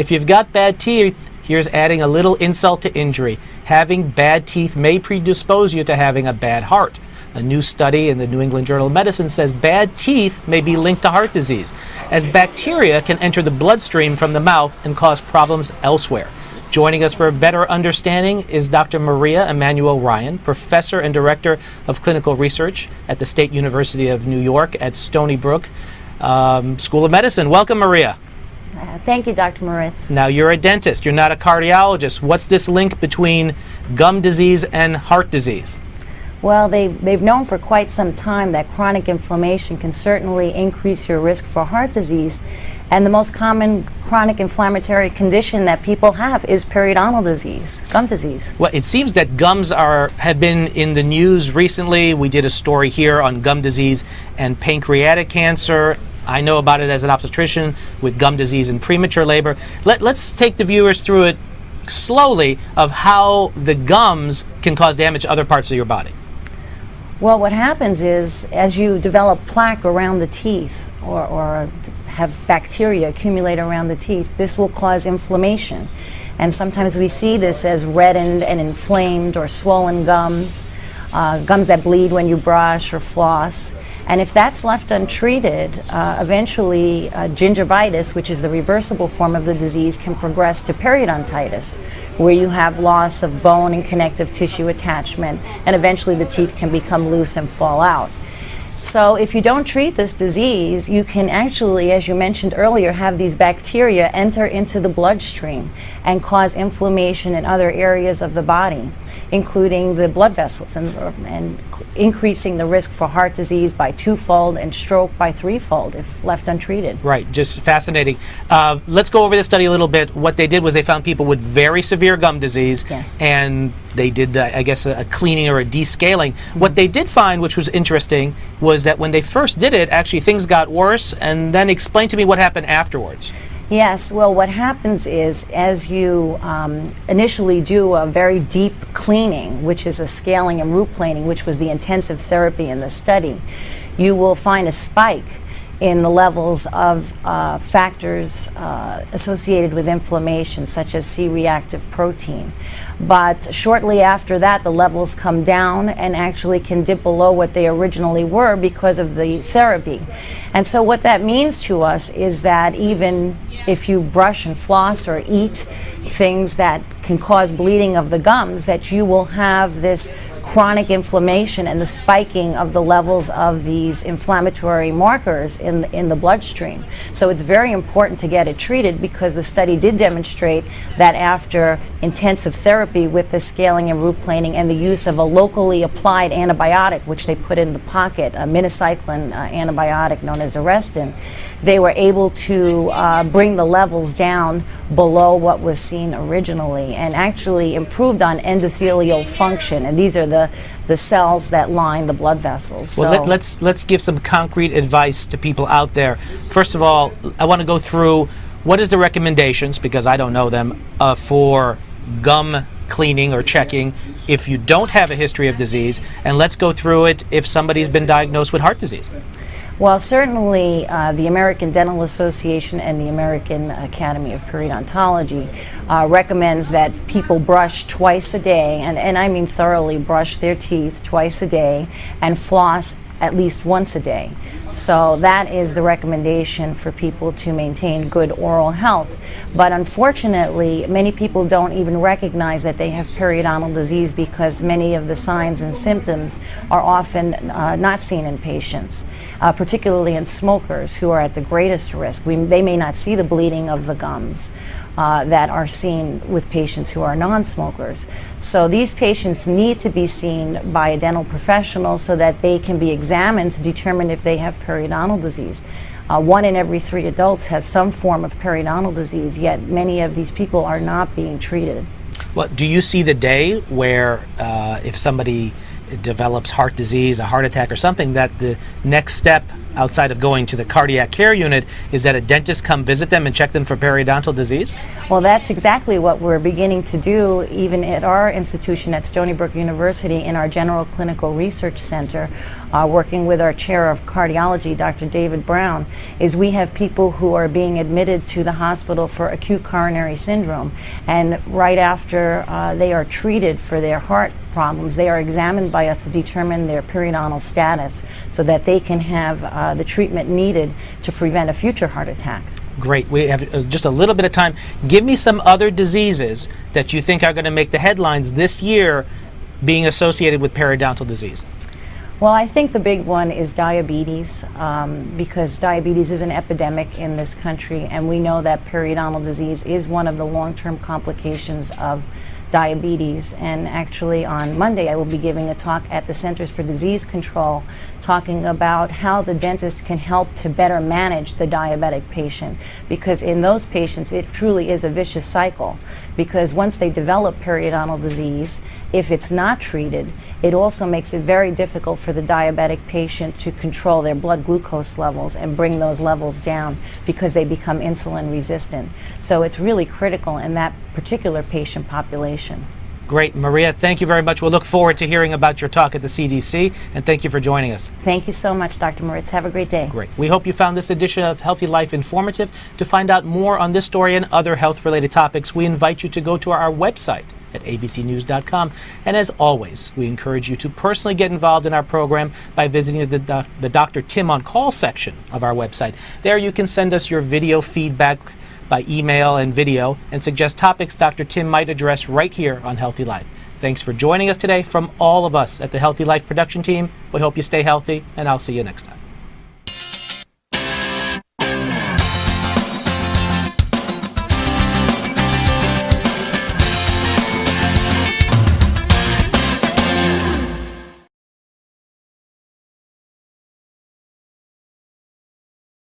If you've got bad teeth, here's adding a little insult to injury. Having bad teeth may predispose you to having a bad heart. A new study in the New England Journal of Medicine says bad teeth may be linked to heart disease, as bacteria can enter the bloodstream from the mouth and cause problems elsewhere. Joining us for a better understanding is Dr. Maria Emanuel Ryan, Professor and Director of Clinical Research at the State University of New York at Stony Brook School of Medicine. Welcome, Maria. Thank you, Dr. Moritz. Now, you're a dentist. You're not a cardiologist. What's this link between gum disease and heart disease? Well, they've known for quite some time that chronic inflammation can certainly increase your risk for heart disease. And the most common chronic inflammatory condition that people have is periodontal disease, gum disease. Well, it seems that gums have been in the news recently. We did a story here on gum disease and pancreatic cancer. I know about it as an obstetrician with gum disease and premature labor. Let's take the viewers through it slowly of how the gums can cause damage to other parts of your body. Well, what happens is, as you develop plaque around the teeth or have bacteria accumulate around the teeth, this will cause inflammation. And sometimes we see this as reddened and inflamed or swollen gums, gums that bleed when you brush or floss. And if that's left untreated, eventually gingivitis, which is the reversible form of the disease, can progress to periodontitis, where you have loss of bone and connective tissue attachment, and eventually the teeth can become loose and fall out. So if you don't treat this disease, you can actually, as you mentioned earlier, have these bacteria enter into the bloodstream and cause inflammation in other areas of the body, including the blood vessels, and increasing the risk for heart disease by twofold and stroke by threefold if left untreated. Right, just fascinating. Let's go over this study a little bit. What they did was they found people with very severe gum disease, yes, and they did, I guess, a cleaning or a descaling. What they did find, which was interesting, was that when they first did it, actually things got worse. And then explain to me what happened afterwards. Yes, well, what happens is, as you initially do a very deep cleaning, which is a scaling and root planing, which was the intensive therapy in the study, you will find a spike in the levels of factors associated with inflammation, such as C-reactive protein. But shortly after that, the levels come down and actually can dip below what they originally were because of the therapy. And so what that means to us is that even if you brush and floss or eat things that can cause bleeding of the gums, that you will have this chronic inflammation and the spiking of the levels of these inflammatory markers in the bloodstream. So it's very important to get it treated, because the study did demonstrate that after intensive therapy with the scaling and root planing and the use of a locally applied antibiotic, which they put in the pocket, a minocycline antibiotic known as Arestin, they were able to bring the levels down below what was seen originally, and actually improved on endothelial function. And these are the cells that line the blood vessels. Well, let's give some concrete advice to people out there. First of all, I want to go through what is the recommendations, because I don't know them, for gum cleaning or checking if you don't have a history of disease, and let's go through it if somebody's been diagnosed with heart disease. Well, certainly the American Dental Association and the American Academy of Periodontology recommends that people brush twice a day, and I mean thoroughly brush their teeth twice a day, and floss at least once a day. So that is the recommendation for people to maintain good oral health. But unfortunately, many people don't even recognize that they have periodontal disease, because many of the signs and symptoms are often not seen in patients, particularly in smokers who are at the greatest risk. They may not see the bleeding of the gums that are seen with patients who are non-smokers. So these patients need to be seen by a dental professional so that they can be examined to determine if they have periodontal disease. 1 in every 3 adults has some form of periodontal disease, yet many of these people are not being treated. Well, do you see the day where if somebody develops heart disease, a heart attack or something, that the next step outside of going to the cardiac care unit is that a dentist come visit them and check them for periodontal disease? Well, that's exactly what we're beginning to do even at our institution at Stony Brook University in our General Clinical Research Center. working with our chair of cardiology, Dr. David Brown, is we have people who are being admitted to the hospital for acute coronary syndrome, and right after they are treated for their heart problems, they are examined by us to determine their periodontal status so that they can have the treatment needed to prevent a future heart attack. Great. We have just a little bit of time. Give me some other diseases that you think are going to make the headlines this year being associated with periodontal disease. Well, I think the big one is diabetes, because diabetes is an epidemic in this country, and we know that periodontal disease is one of the long-term complications of diabetes. And actually on Monday I will be giving a talk at the Centers for Disease Control talking about how the dentist can help to better manage the diabetic patient, because in those patients it truly is a vicious cycle, because once they develop periodontal disease, if it's not treated, it also makes it very difficult for the diabetic patient to control their blood glucose levels and bring those levels down, because they become insulin resistant. So it's really critical in that particular patient population. Great. Maria, thank you very much. We'll look forward to hearing about your talk at the CDC, and thank you for joining us. Thank you so much, Dr. Moritz. Have a great day. Great. We hope you found this edition of Healthy Life informative. To find out more on this story and other health-related topics, we invite you to go to our website at abcnews.com. And as always, we encourage you to personally get involved in our program by visiting the Dr. Tim on Call section of our website. There you can send us your video feedback by email and video and suggest topics Dr. Tim might address right here on Healthy Life. Thanks for joining us today. From all of us at the Healthy Life production team, we hope you stay healthy, and I'll see you next time.